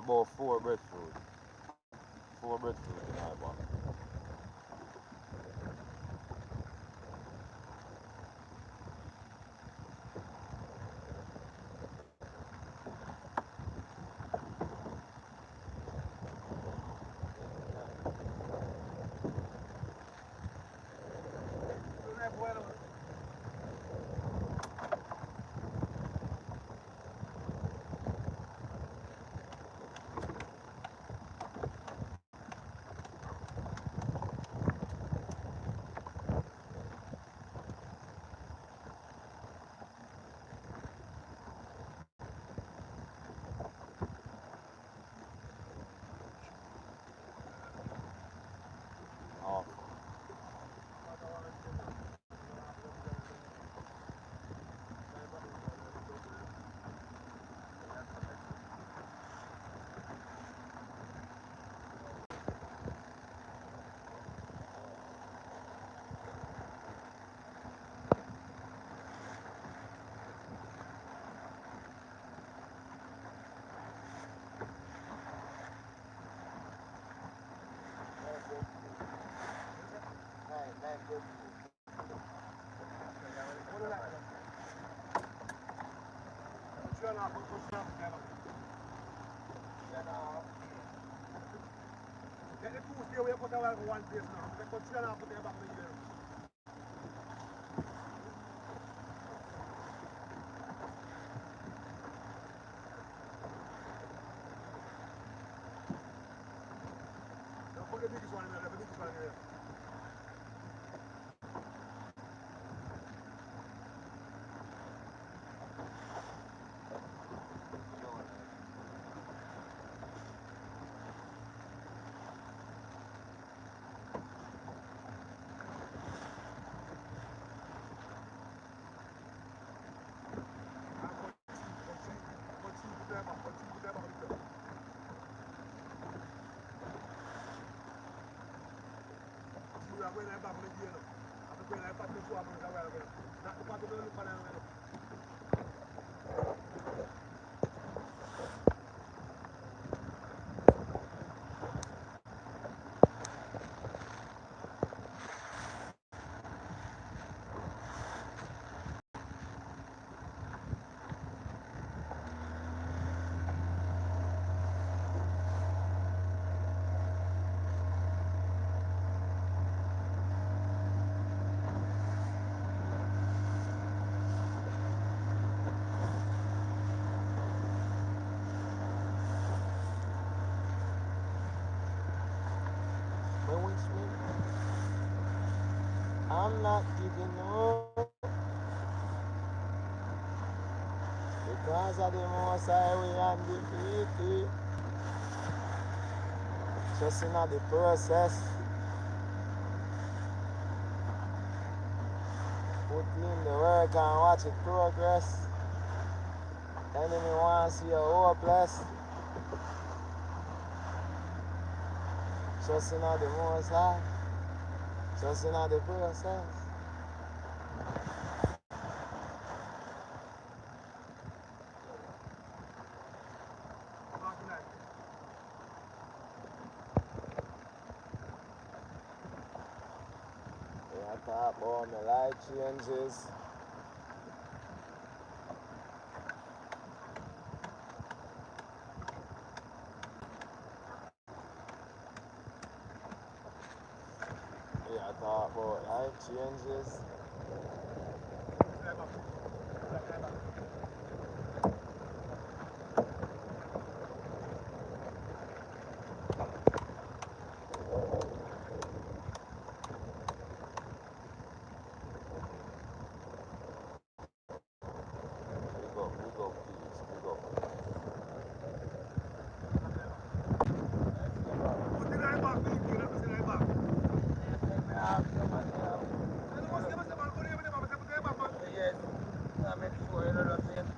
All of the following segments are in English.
About four breadfruit. Four breadfruit in our box. Off. Get the two stay away, put them all one place now. They put 3.5 put them back in the year. Don't put the biggest one in there, the biggest one in there. When I'm back in the year, I'm going to put the two of them away. Not the part of the look for them. I'm not giving up because of the most high we undefeated. Just in the process, put in the work and watch it progress. Enemy wants to see you hopeless. Just in the most high, just in the process. I talk about my life changes. I talk about life changes. We go, please, we go. Put the right back, put the right back. Yes, I make sure you don't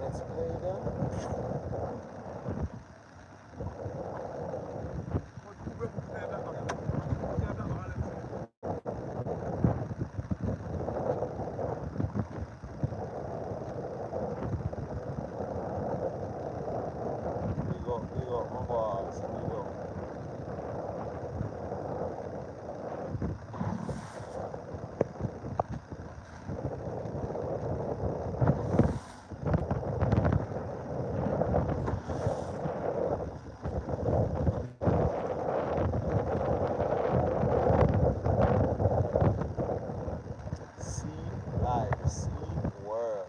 Let's play them. Big up, my boss. Big up. See life, see world.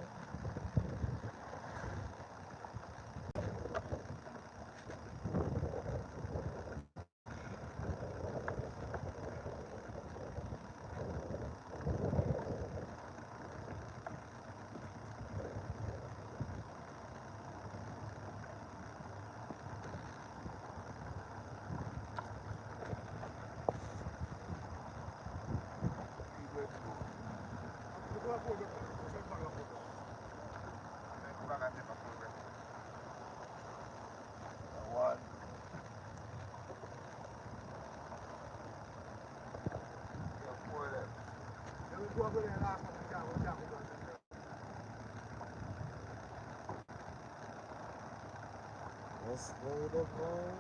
Let's play the game.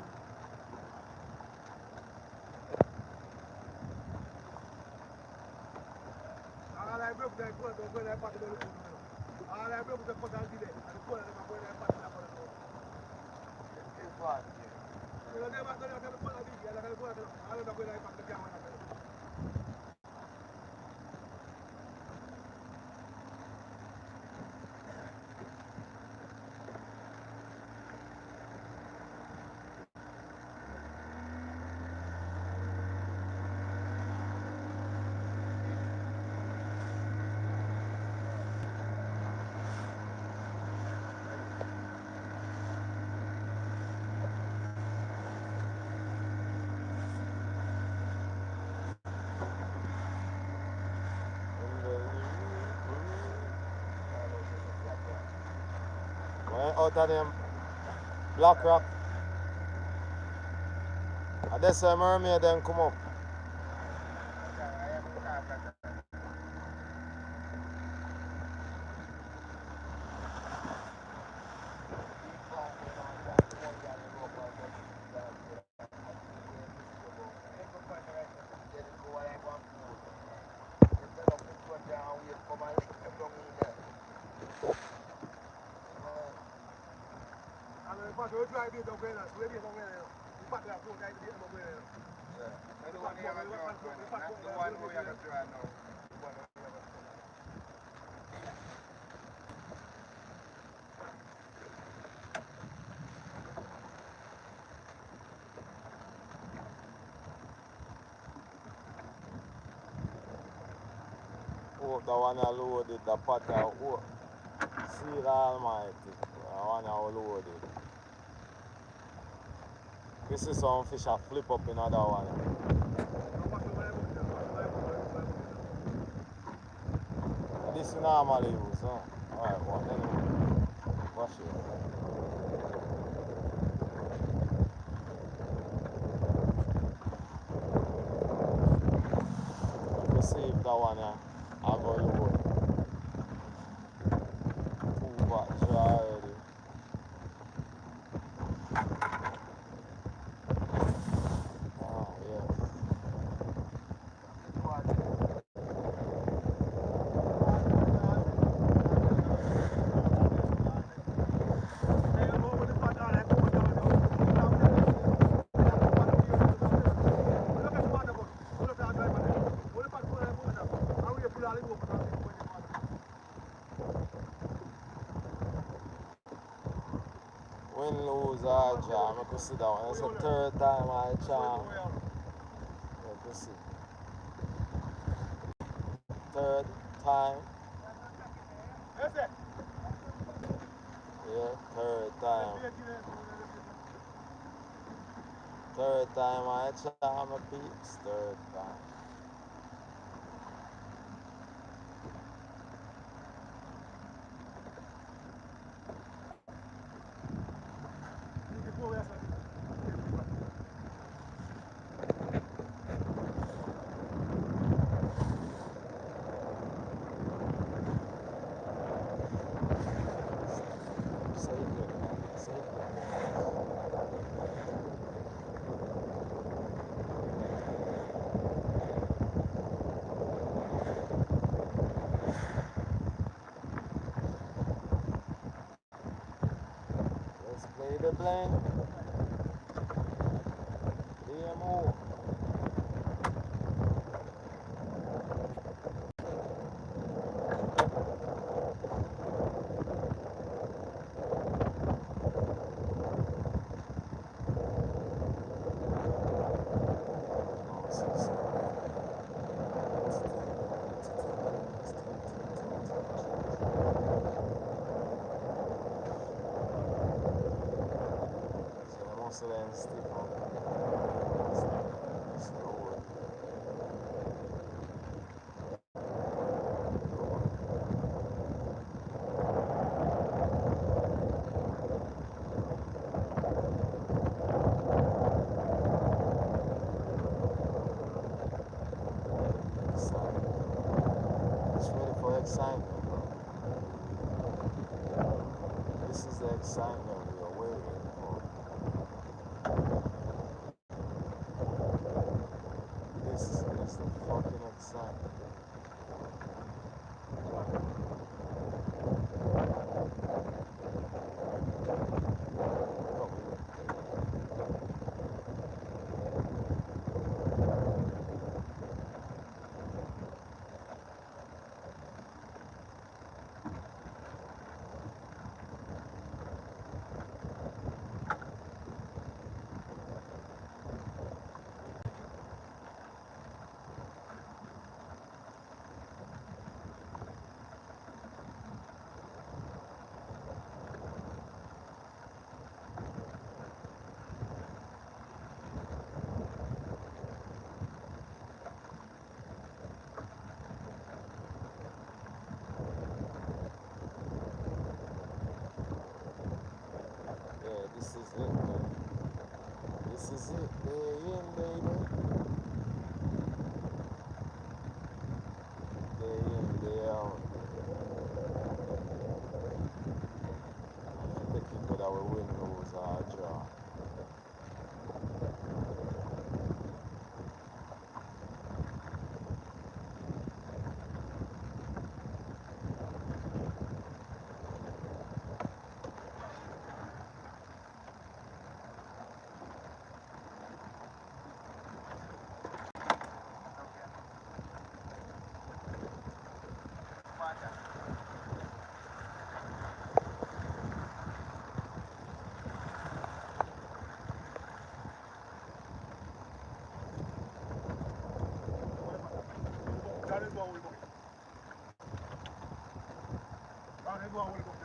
Out of them Black Rock. And that's why mermaid then come up. one we are going to try now. Hope the one I loaded the pot out. Oh, see the almighty. The one I loaded. This is some fish I flip up in other one. This you normally use, huh? Alright, well, anyway. Wash it. Let's see if that one I go load. 2 batch already. Oh, yes. Win, lose, or draw. I can see that one. It's the 3rd time I charm. You can see. 3rd time. Yeah, 3rd time. 3rd time I charm a peeps. 3rd time. Let's play the blame. DMO. So then stick on. Slower. It's ready for excitement, bro. This is the excitement we are waiting for. This is the fucking excitement. Yeah, this is it, man. This is it. Day in, baby. Day in, day out. The people that will win, lose, or draw. Bawol mo. Bawol mo.